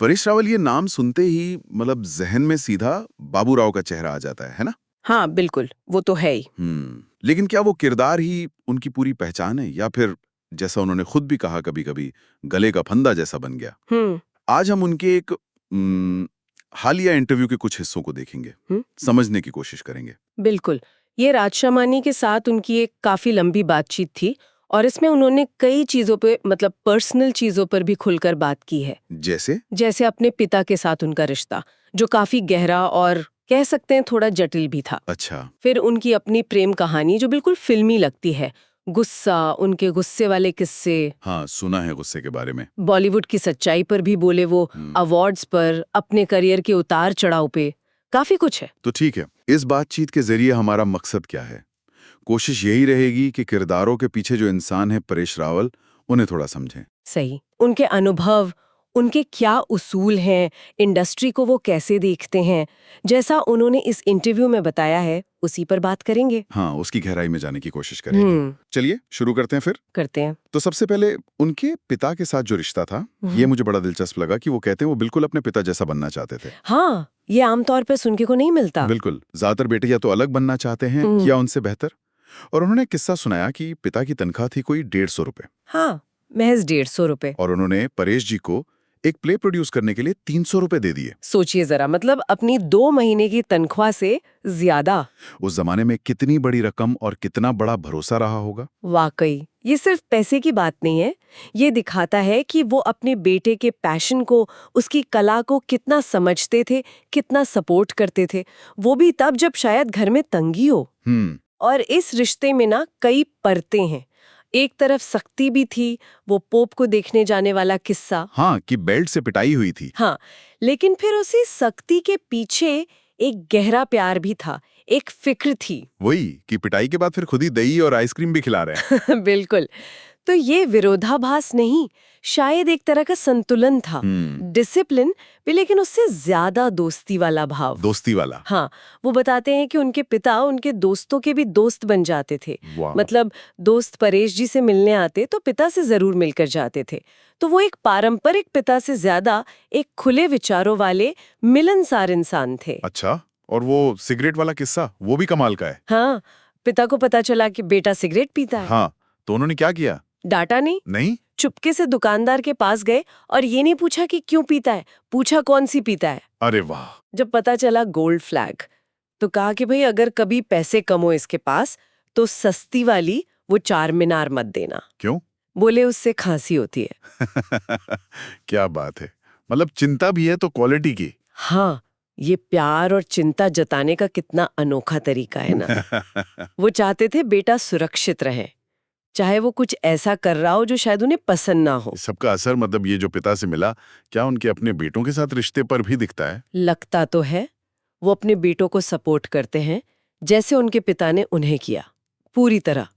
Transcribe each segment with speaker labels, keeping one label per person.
Speaker 1: परेश रावल ये नाम सुनते ही मतलब जहन में सीधा बाबूराव का चेहरा आ जाता है ना?
Speaker 2: हाँ बिल्कुल, वो तो है ही।
Speaker 1: लेकिन क्या वो किरदार ही उनकी पूरी पहचान है या फिर जैसा उन्होंने खुद भी कहा कभी-कभी गले का फंदा जैसा बन गया?
Speaker 2: हम्म।
Speaker 1: आज हम उनके एक हालिया इंटरव्यू के कुछ हिस्सों को देखेंगे, समझने की कोशिश करेंगे।
Speaker 2: बिल्कुल। ये राजशा मानी के साथ उनकी एक काफी लंबी बातचीत थी और इसमें उन्होंने कई चीजों पे मतलब पर्सनल चीजों पर भी खुलकर बात की है।
Speaker 1: जैसे?
Speaker 2: जैसे अपने पिता के साथ उनका रिश्ता, जो काफी गहरा और कह सकते हैं थोड़ा जटिल भी था।
Speaker 1: अच्छा।
Speaker 2: फिर उनकी अपनी प्रेम कहानी जो बिल्कुल फिल्मी लगती है, गुस्सा, उनके गुस्से वाले किस्से,
Speaker 1: हाँ, सुना है गुस्से के बारे में।
Speaker 2: बॉलीवुड की सच्चाई पर भी बोले वो, अवार्ड्स पर, अपने करियर के उतार चढ़ाव पे, काफी कुछ है।
Speaker 1: तो ठीक है, इस बातचीत के जरिए हमारा मकसद क्या है? कोशिश यही रहेगी कि किरदारों के पीछे जो इंसान है परेश रावल, उन्हें थोड़ा समझें।
Speaker 2: सही। उनके अनुभव, उनके क्या उसूल हैं, इंडस्ट्री को वो कैसे देखते हैं, जैसा उन्होंने इस इंटरव्यू में बताया है, उसी पर बात करेंगे।
Speaker 1: हाँ, उसकी गहराई में जाने की कोशिश करेंगे। चलिए शुरू करते हैं फिर।
Speaker 2: करते हैं।
Speaker 1: तो सबसे पहले उनके पिता के साथ जो रिश्ता था, ये मुझे बड़ा दिलचस्प लगा कि वो कहते हैं वो बिल्कुल अपने पिता जैसा बनना चाहते थे।
Speaker 2: हाँ, ये आमतौर पर सुनने को नहीं मिलता।
Speaker 1: बिल्कुल, ज्यादातर बेटे या तो अलग बनना चाहते हैं या उनसे बेहतर। और उन्होंने एक किस्सा सुनाया कि पिता की तनख्वाह थी कोई 150 रुपए।
Speaker 2: हाँ, महज 150 रुपए।
Speaker 1: और उन्होंने परेश जी को एक प्ले प्रोड्यूस करने के लिए 300 रुपए दे दिए।
Speaker 2: सोचिए जरा, मतलब अपनी 2 महीने की तनख्वाह से ज्यादा।
Speaker 1: उस जमाने में कितनी बड़ी रकम और कितना बड़ा भरोसा रहा होगा।
Speaker 2: वाकई, ये सिर्फ पैसे की बात नहीं है, ये दिखाता है कि वो अपने बेटे के पैशन को, उसकी कला को कितना समझते थे, कितना सपोर्ट करते थे, वो भी तब जब शायद घर में तंगी हो। और इस रिश्ते में ना कई परतें हैं। एक तरफ सख्ती भी थी, वो पोप को देखने जाने वाला किस्सा।
Speaker 1: हाँ, कि बेल्ट से पिटाई हुई थी।
Speaker 2: हाँ, लेकिन फिर उसी सख्ती के पीछे एक गहरा प्यार भी था, एक फिक्र थी।
Speaker 1: वही कि पिटाई के बाद फिर खुद ही दही और आइसक्रीम भी खिला रहे हैं।
Speaker 2: बिल्कुल। तो ये विरोधाभास नहीं, शायद एक तरह का संतुलन था, डिसिप्लिन भी, लेकिन उससे ज्यादा दोस्ती वाला भाव।
Speaker 1: दोस्ती वाला।
Speaker 2: हाँ, वो बताते हैं कि उनके पिता उनके दोस्तों के भी दोस्त बन जाते थे। मतलब दोस्त परेश जी से मिलने आते तो पिता से जरूर मिलकर जाते थे। तो वो एक पारंपरिक पिता से ज्यादा एक खुले विचारों वाले मिलनसार इंसान थे।
Speaker 1: अच्छा, और वो सिगरेट वाला किस्सा, वो भी कमाल का है।
Speaker 2: हाँ, पिता को पता चला कि बेटा सिगरेट पीता है।
Speaker 1: हाँ, तो उन्होंने क्या किया?
Speaker 2: डांटा नहीं,
Speaker 1: नहीं?
Speaker 2: चुपके से दुकानदार के पास गए और ये नहीं पूछा कि क्यों पीता है, पूछा कौन सी पीता है।
Speaker 1: अरे वाह!
Speaker 2: जब पता चला गोल्ड फ्लैग, तो कहा कि भाई अगर कभी पैसे कम हो इसके पास तो सस्ती वाली वो 4 मीनार मत देना।
Speaker 1: क्यों?
Speaker 2: बोले उससे खांसी होती है।
Speaker 1: क्या बात है, मतलब चिंता भी है तो क्वालिटी की।
Speaker 2: हाँ, ये प्यार और चिंता जताने का कितना अनोखा तरीका है ना। वो चाहते थे बेटा सुरक्षित रहे, चाहे वो कुछ ऐसा कर रहा हो जो शायद उन्हें पसंद ना हो।
Speaker 1: सबका असर मतलब ये जो पिता से मिला, क्या उनके अपने बेटों के साथ रिश्ते पर भी दिखता है?
Speaker 2: लगता तो है। वो अपने बेटों को सपोर्ट करते हैं जैसे उनके पिता ने उन्हें किया, पूरी तरह।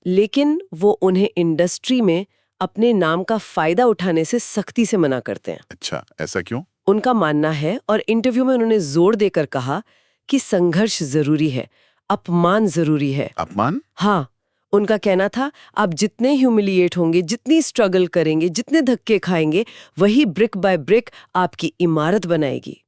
Speaker 2: लेकिन वो उन्हें इंडस्ट्री में अपने नाम का फायदा उठाने से सख्ती से मना करते हैं।
Speaker 1: अच्छा, ऐसा क्यों?
Speaker 2: उनका मानना है, और इंटरव्यू में उन्होंने जोर देकर कहा कि संघर्ष जरूरी है, अपमान जरूरी है।
Speaker 1: अपमान?
Speaker 2: हाँ, उनका कहना था आप जितने ह्यूमिलिएट होंगे, जितनी स्ट्रगल करेंगे, जितने धक्के खाएंगे, वही ब्रिक बाय ब्रिक आपकी इमारत बनाएगी।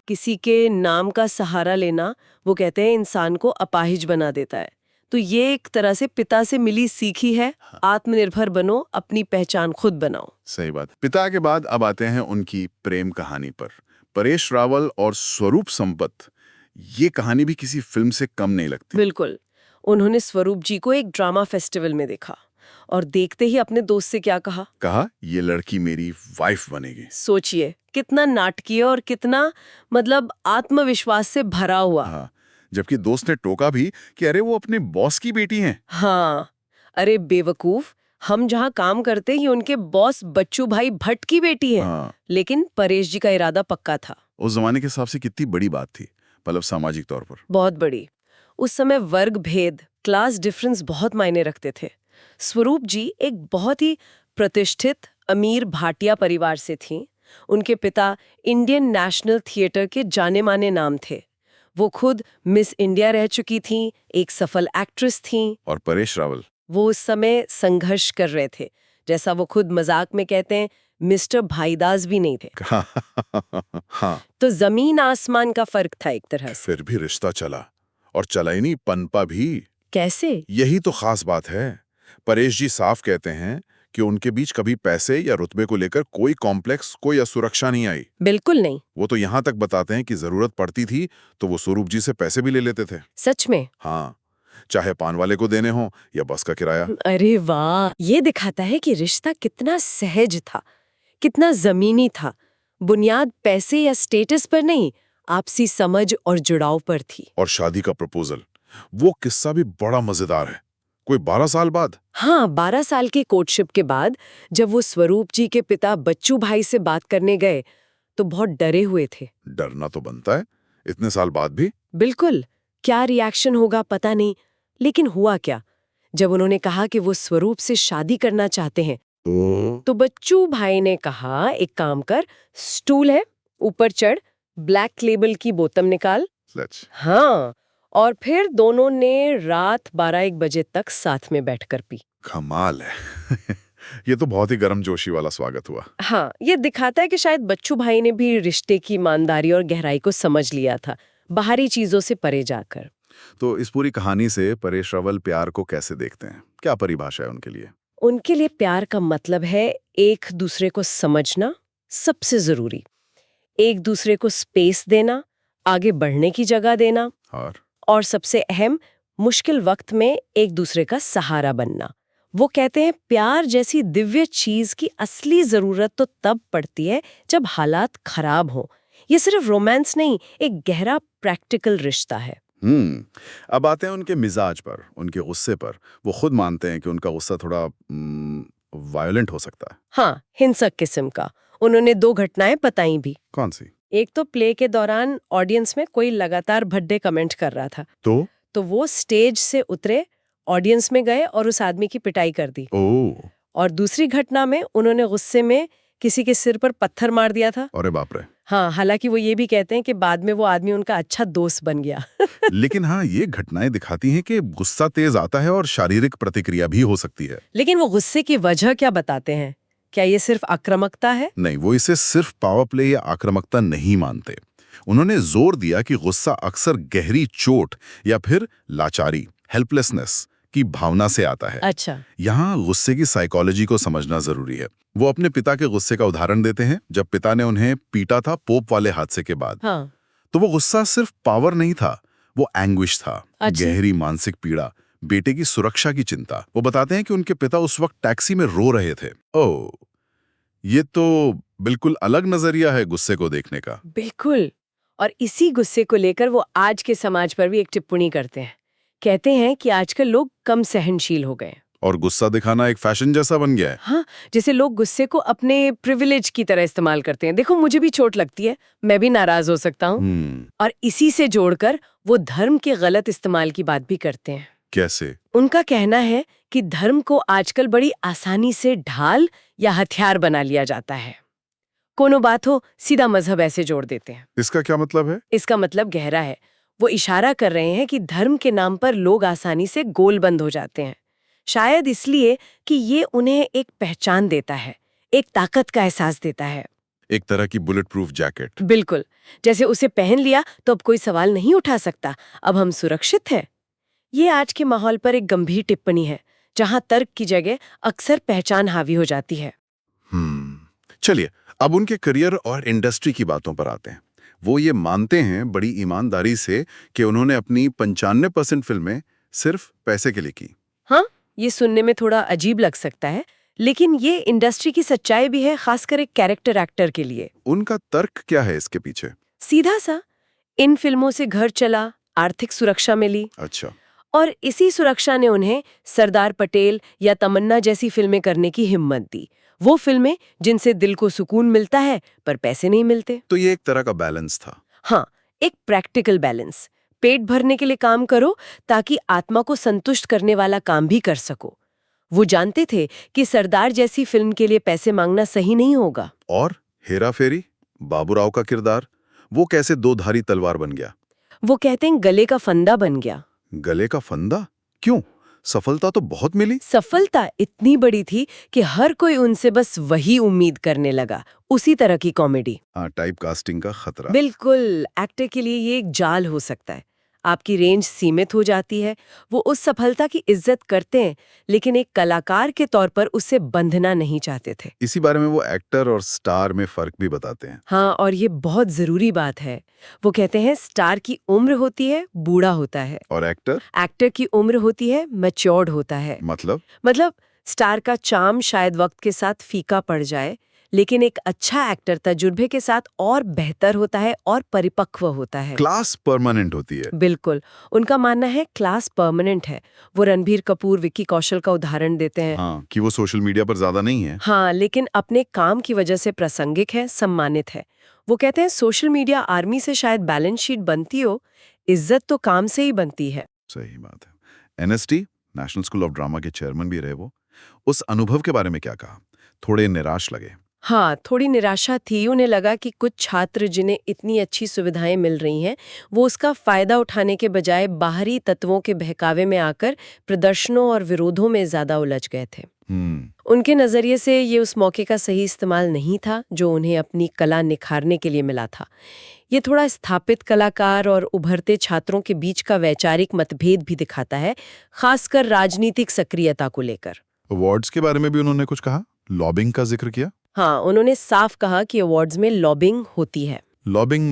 Speaker 2: किसी के नाम का सहारा लेना, वो कहते हैं, इंसान को अपाहिज बना देता है। तो ये एक तरह से पिता से मिली सीखी है। आत्मनिर्भर बनो, अपनी पहचान खुद बनाओ।
Speaker 1: सही बात। पिता के बाद अब आते हैं उनकी प्रेम कहानी पर। परेश रावल और स्वरूप संपत, ये कहानी भी किसी फिल्म से कम नहीं लगती।
Speaker 2: बिल्कुल। उन्होंने स्वरूप जी को एक ड्रामा फेस्टिवल में देखा और देखते ही अपने दोस्त से क्या कहा,
Speaker 1: ये लड़की मेरी वाइफ बनेगी।
Speaker 2: सोचिए, कितना नाटकीय और कितना मतलब आत्मविश्वास से भरा हुआ।
Speaker 1: हाँ, जबकि दोस्त ने टोका भी कि अरे वो अपने बॉस की बेटी हैं।
Speaker 2: हाँ, अरे बेवकूफ, हम जहाँ काम करते ही उनके बॉस बच्चू भाई भट्ट की बेटी है।
Speaker 1: हाँ।
Speaker 2: लेकिन परेश जी का इरादा पक्का था।
Speaker 1: उस जमाने के हिसाब से कितनी बड़ी बात थी, मतलब सामाजिक तौर पर।
Speaker 2: बहुत बड़ी। उस समय वर्ग भेद, क्लास डिफरेंस बहुत मायने रखते थे। स्वरूप जी एक बहुत ही प्रतिष्ठित अमीर भाटिया परिवार से थीं। उनके पिता इंडियन नेशनल थिएटर के जाने माने नाम थे। वो खुद मिस इंडिया रह चुकी थीं, एक सफल एक्ट्रेस थीं।
Speaker 1: और परेश रावल,
Speaker 2: वो उस समय संघर्ष कर रहे थे, जैसा वो खुद मजाक में कहते हैं, मिस्टर भाईदास भी नहीं थे।
Speaker 1: हाँ,
Speaker 2: तो जमीन आसमान का फर्क था एक तरह से।
Speaker 1: फिर भी रिश्ता चला, और चला ही नहीं, पनपा भी।
Speaker 2: कैसे?
Speaker 1: यही तो खास बात है। परेश जी साफ कहते हैं कि उनके बीच कभी पैसे या रुतबे को लेकर कोई कॉम्प्लेक्स, कोई असुरक्षा नहीं आई।
Speaker 2: बिल्कुल नहीं।
Speaker 1: वो तो यहाँ तक बताते हैं कि जरूरत पड़ती थी तो वो स्वरूप जी से पैसे भी ले लेते थे।
Speaker 2: सच में?
Speaker 1: हाँ, चाहे पान वाले को देने हो या बस का किराया।
Speaker 2: अरे वाह, ये दिखाता है कि रिश्ता कितना सहज था, कितना जमीनी था। बुनियाद पैसे या स्टेटस पर नहीं, आपसी समझ और जुड़ाव पर थी।
Speaker 1: और शादी का प्रपोजल, वो किस्सा भी बड़ा मजेदार है। कोई 12 साल बाद।
Speaker 2: हाँ, 12 साल के कोर्टशिप के बाद जब वो स्वरूप जी के पिता बच्चू भाई से बात करने गए तो बहुत डरे हुए थे।
Speaker 1: डरना तो बनता है, इतने साल बाद भी।
Speaker 2: बिल्कुल, क्या रिएक्शन होगा पता नहीं, लेकिन हुआ क्या? जब उन्होंने कहा कि वो स्वरूप से शादी करना चाहते हैं तो बच्चू भाई ने कहा, एक काम कर, स्टूल है, ऊपर चढ़, ब्लैक लेबल की बोतम निकाल।
Speaker 1: सच?
Speaker 2: हाँ, और फिर दोनों ने रात 12-1 बजे तक साथ में बैठकर पी।
Speaker 1: कमाल है। ये तो बहुत ही गर्मजोशी वाला स्वागत हुआ।
Speaker 2: हाँ, ये दिखाता है कि शायद बच्चू भाई ने भी रिश्ते की ईमानदारी और गहराई को समझ लिया था, बाहरी चीजों से परे जाकर।
Speaker 1: तो इस पूरी कहानी से परेश रावल प्यार को कैसे देखते हैं? क्या परिभाषा है उनके लिए?
Speaker 2: उनके लिए प्यार का मतलब है एक दूसरे को समझना, सबसे जरूरी, एक दूसरे को स्पेस देना, आगे बढ़ने की जगह देना, और सबसे अहम, मुश्किल वक्त में एक दूसरे का सहारा बनना। वो कहते हैं प्यार जैसी दिव्य चीज की असली जरूरत तो तब पड़ती है जब हालात खराब हो। ये सिर्फ रोमांस नहीं, एक गहरा प्रैक्टिकल रिश्ता है।
Speaker 1: अब आते हैं उनके मिजाज पर, उनके गुस्से पर। वो खुद मानते हैं कि उनका गुस्सा थोड़ा वायलेंट हो सकता है।
Speaker 2: हाँ, हिंसक किस्म का। उन्होंने 2 घटनाएं बताई भी।
Speaker 1: कौन सी?
Speaker 2: एक तो प्ले के दौरान ऑडियंस में कोई लगातार भद्दे कमेंट कर रहा था, तो वो स्टेज से उतरे, ऑडियंस में गए और उस आदमी की पिटाई कर दी। और दूसरी घटना में उन्होंने गुस्से में किसी के सिर पर पत्थर मार दिया था।
Speaker 1: अरे बाप रे।
Speaker 2: हाँ, हालांकि वो ये भी कहते हैं कि बाद में वो आदमी उनका अच्छा दोस्त बन गया।
Speaker 1: लेकिन हाँ, ये घटनाएं दिखाती हैं कि गुस्सा तेज आता है और शारीरिक प्रतिक्रिया भी हो सकती है।
Speaker 2: लेकिन वो गुस्से की वजह क्या बताते हैं? क्या ये सिर्फ आक्रामकता है?
Speaker 1: नहीं, वो इसे सिर्फ पावर प्ले या आक्रामकता नहीं मानते। उन्होंने जोर दिया कि गुस्सा अक्सर गहरी चोट या फिर लाचारी, हेल्पलेसनेस की भावना से आता है।
Speaker 2: अच्छा।
Speaker 1: यहाँ गुस्से की साइकोलॉजी को समझना जरूरी है। वो अपने पिता के गुस्से का उदाहरण देते हैं, जब पिता ने उन्हें पीटा था पोप वाले हादसे के बाद।
Speaker 2: हाँ।
Speaker 1: तो वो गुस्सा सिर्फ पावर नहीं था, वो एंग्विश था।
Speaker 2: अच्छा।
Speaker 1: गहरी मानसिक पीड़ा, बेटे की सुरक्षा की चिंता। वो बताते हैं कि उनके पिता उस वक्त टैक्सी में रो रहे थे। ओह, ये तो बिल्कुल अलग नजरिया है गुस्से को देखने का।
Speaker 2: बिल्कुल। और इसी गुस्से को लेकर वो आज के समाज पर भी एक टिप्पणी करते हैं। कहते हैं कि आजकल लोग कम सहनशील हो गए
Speaker 1: और गुस्सा दिखाना एक फैशन जैसा बन गया है।
Speaker 2: हाँ, जैसे लोग गुस्से को अपने प्रिविलेज की तरह इस्तेमाल करते हैं। देखो, मुझे भी चोट लगती है, मैं भी नाराज हो सकता हूँ। और इसी से जोड़कर वो धर्म के गलत इस्तेमाल की बात भी करते हैं।
Speaker 1: कैसे?
Speaker 2: उनका कहना है कि धर्म को आजकल बड़ी आसानी से ढाल या हथियार बना लिया जाता है। कोनो बात हो, सीधा मजहब ऐसे जोड़ देते हैं।
Speaker 1: इसका क्या मतलब है?
Speaker 2: इसका मतलब गहरा है। वो इशारा कर रहे हैं कि धर्म के नाम पर लोग आसानी से गोलबंद हो जाते हैं, शायद इसलिए कि ये उन्हें एक पहचान देता है, एक ताकत का एहसास देता है।
Speaker 1: एक तरह की बुलेट प्रूफ जैकेट।
Speaker 2: बिल्कुल, जैसे उसे पहन लिया तो अब कोई सवाल नहीं उठा सकता, अब हम सुरक्षित हैं। ये आज के माहौल पर एक गंभीर टिप्पणी है, जहां तर्क की जगह अक्सर पहचान हावी हो जाती है।
Speaker 1: चलिए, अब उनके करियर और इंडस्ट्री की बातों पर आते हैं। वो ये मानते हैं बड़ी ईमानदारी से कि उन्होंने अपनी 95% फिल्में सिर्फ पैसे के लिए की।
Speaker 2: हाँ, ये सुनने में थोड़ा अजीब लग सकता है, लेकिन ये इंडस्ट्री की सच्चाई भी है, खासकर एक कैरेक्टर एक्टर के लिए।
Speaker 1: उनका तर्क क्या है इसके पीछे?
Speaker 2: सीधा सा, इन फिल्मों से घर चला, आर्थिक सुरक्षा मिली।
Speaker 1: अच्छा।
Speaker 2: और इसी सुरक्षा ने उन्हें सरदार पटेल या तमन्ना जैसी फिल्में करने की हिम्मत दी। वो फिल्में जिनसे दिल को सुकून मिलता है पर पैसे नहीं मिलते।
Speaker 1: तो ये एक तरह का बैलेंस था।
Speaker 2: हाँ, एक प्रैक्टिकल बैलेंस। पेट भरने के लिए काम करो ताकि आत्मा को संतुष्ट करने वाला काम भी कर सको। वो जानते थे कि सरदार जैसी फिल्म के लिए पैसे मांगना सही नहीं होगा।
Speaker 1: और हेरा फेरी, बाबूराव का किरदार, वो कैसे दो धारी तलवार बन गया?
Speaker 2: वो कहते हैं गले का फंदा बन गया।
Speaker 1: गले का फंदा? क्यों? सफलता तो बहुत मिली।
Speaker 2: सफलता इतनी बड़ी थी कि हर कोई उनसे बस वही उम्मीद करने लगा, उसी तरह की कॉमेडी।
Speaker 1: हाँ, टाइप कास्टिंग का खतरा।
Speaker 2: बिल्कुल, एक्टर के लिए ये एक जाल हो सकता है। आपकी रेंज सीमित हो जाती है। वो उस सफलता की इज्जत करते हैं, लेकिन एक कलाकार के तौर पर उससे बंधना नहीं चाहते थे।
Speaker 1: इसी बारे में वो एक्टर और स्टार में फर्क भी बताते हैं।
Speaker 2: हाँ, और ये बहुत जरूरी बात है। वो कहते हैं स्टार की उम्र होती है, बूढ़ा होता है।
Speaker 1: और एक्टर
Speaker 2: एक्टर की उम्र होती है, मैच्योर्ड होता है। मतलब स्टार का चार्म शायद वक्त के साथ फीका पड़ जाए, लेकिन एक अच्छा एक्टर तजुर्बे के साथ और बेहतर होता है और परिपक्व होता है।
Speaker 1: क्लास परमानेंट होती है।
Speaker 2: बिल्कुल, उनका मानना है क्लास परमानेंट है। वो रणबीर कपूर, विक्की कौशल का उदाहरण देते हैं।
Speaker 1: हाँ, कि वो सोशल मीडिया पर ज्यादा नहीं है।
Speaker 2: हाँ, लेकिन अपने काम की वजह से प्रासंगिक है, सम्मानित है। वो कहते हैं सोशल मीडिया आर्मी से शायद बैलेंस शीट बनती हो, इज्जत तो काम से ही बनती है।
Speaker 1: सही बात है। NST, national school of drama के चेयरमैन भी रहे वो। उस अनुभव के बारे में क्या कहा? थोड़े निराश लगे।
Speaker 2: हाँ, थोड़ी निराशा थी। उन्हें लगा कि कुछ छात्र जिन्हें इतनी अच्छी सुविधाएं मिल रही हैं, वो उसका फायदा उठाने के बजाय बाहरी तत्वों के बहकावे में आकर प्रदर्शनों और विरोधों में ज्यादा उलझ गए थे। उनके नजरिए से ये उस मौके का सही इस्तेमाल नहीं था जो उन्हें अपनी कला निखारने के लिए मिला था। ये थोड़ा स्थापित कलाकार और उभरते छात्रों के बीच का वैचारिक मतभेद भी दिखाता है, खासकर राजनीतिक सक्रियता को लेकर।
Speaker 1: अवार्ड्स के बारे में भी उन्होंने कुछ कहा? लॉबिंग का जिक्र किया?
Speaker 2: हाँ, उन्होंने साफ कहा कि अवार्ड्स में लॉबिंग होती है।
Speaker 1: लॉबिंग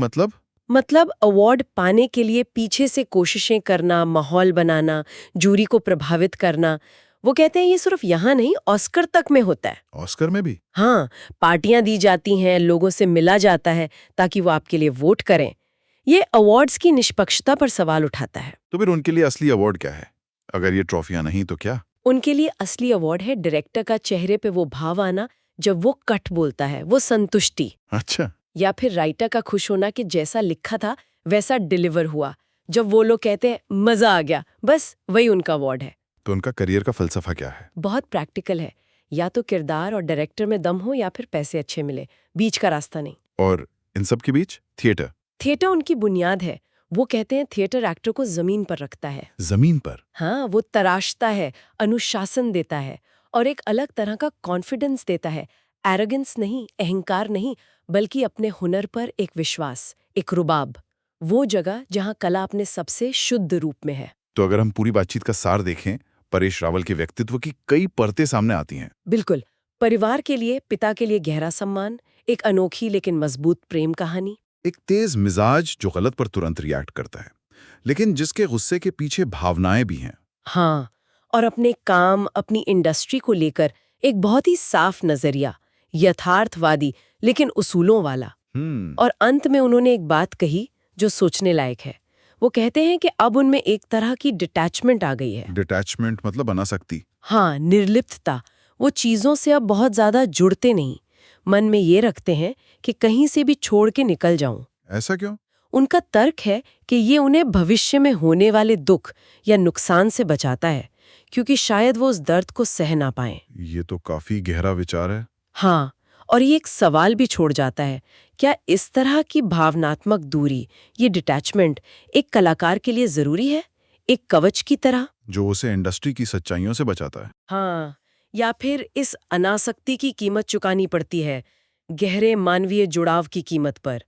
Speaker 2: मतलब अवार्ड पाने के लिए पीछे से कोशिशें करना, माहौल बनाना, जूरी को प्रभावित करना। वो कहते हैं ये सिर्फ यहाँ नहीं, ऑस्कर तक में होता है।
Speaker 1: ऑस्कर में भी?
Speaker 2: हाँ, पार्टियां दी जाती हैं, लोगों से मिला जाता है ताकि वो आपके लिए वोट करें। ये अवार्ड्स की निष्पक्षता पर सवाल उठाता है।
Speaker 1: तो फिर उनके लिए असली अवार्ड क्या है? अगर ये ट्रॉफियां नहीं तो क्या?
Speaker 2: उनके लिए असली अवार्ड है डायरेक्टर का चेहरे पे वो भाव आना जब वो कट बोलता है, वो संतुष्टि।
Speaker 1: अच्छा।
Speaker 2: या फिर राइटर का खुश होना कि जैसा लिखा था वैसा डिलीवर हुआ। जब वो लोग कहते हैं मजा आ गया, बस वही उनका अवार्ड है।
Speaker 1: तो उनका करियर का फलसफा क्या है?
Speaker 2: बहुत प्रैक्टिकल है। या तो किरदार और डायरेक्टर में दम हो या फिर पैसे अच्छे मिले, बीच का रास्ता नहीं।
Speaker 1: और इन सब के बीच थिएटर?
Speaker 2: थिएटर उनकी बुनियाद है। वो कहते हैं थिएटर एक्टर को जमीन पर रखता है।
Speaker 1: जमीन पर?
Speaker 2: हाँ, वो तराशता है, अनुशासन देता है और एक अलग तरह का कॉन्फिडेंस देता है। एरोगेंस नहीं, अहंकार नहीं, बल्कि अपने हुनर पर एक विश्वास, एक रुबाब। वो जगह जहाँ कला अपने सबसे शुद्ध रूप में है।
Speaker 1: तो अगर हम पूरी बातचीत का सार देखें, परेश रावल के व्यक्तित्व की कई परतें सामने आती हैं।
Speaker 2: बिल्कुल, परिवार के लिए, पिता के लिए गहरा सम्मान, एक अनोखी लेकिन मजबूत प्रेम कहानी,
Speaker 1: एक तेज मिजाज जो गलत पर तुरंत रिएक्ट करता है, लेकिन जिसके गुस्से के पीछे भावनाएं भी हैं।
Speaker 2: हाँ, और अपने काम, अपनी इंडस्ट्री को लेकर एक बहुत ही साफ नजरिया, यथार्थवादी लेकिन उसूलों वाला। और अंत में उन्होंने एक बात कही जो सोचने लायक है। वो कहते हैं कि अब उनमें एक तरह की डिटैचमेंट आ गई है।
Speaker 1: डिटैचमेंट मतलब अनासक्ति?
Speaker 2: हाँ, निर्लिप्तता। वो चीजों से अब बहुत ज्यादा जुड़ते नहीं, मन में ये रखते हैं कि कहीं से भी छोड़ के निकल जाऊं।
Speaker 1: ऐसा क्यों?
Speaker 2: उनका तर्क है कि ये उन्हें भविष्य में होने वाले दुख या नुकसान से बचाता है, क्योंकि शायद वो उस दर्द को सह ना पाएं।
Speaker 1: ये तो काफी गहरा विचार है।
Speaker 2: हाँ, और ये एक सवाल भी छोड़ जाता है, क्या इस तरह की भावनात्मक दूरी, ये डिटैचमेंट एक कलाकार के लिए जरूरी है, एक कवच की तरह?
Speaker 1: जो उसे इंडस्ट्री की सच्चाइयों से बचाता है।
Speaker 2: हाँ, या फिर इस अनासक्ति की कीमत चुकानी पड़ती है, गहरे मानवीय जुड़ाव की कीमत पर?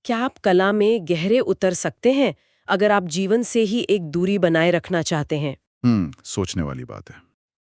Speaker 2: क्या आप कला में गहरे उतर सकते हैं अगर आप जीवन से ही एक दूरी बनाए रखना चाहते हैं?
Speaker 1: सोचने वाली बात है।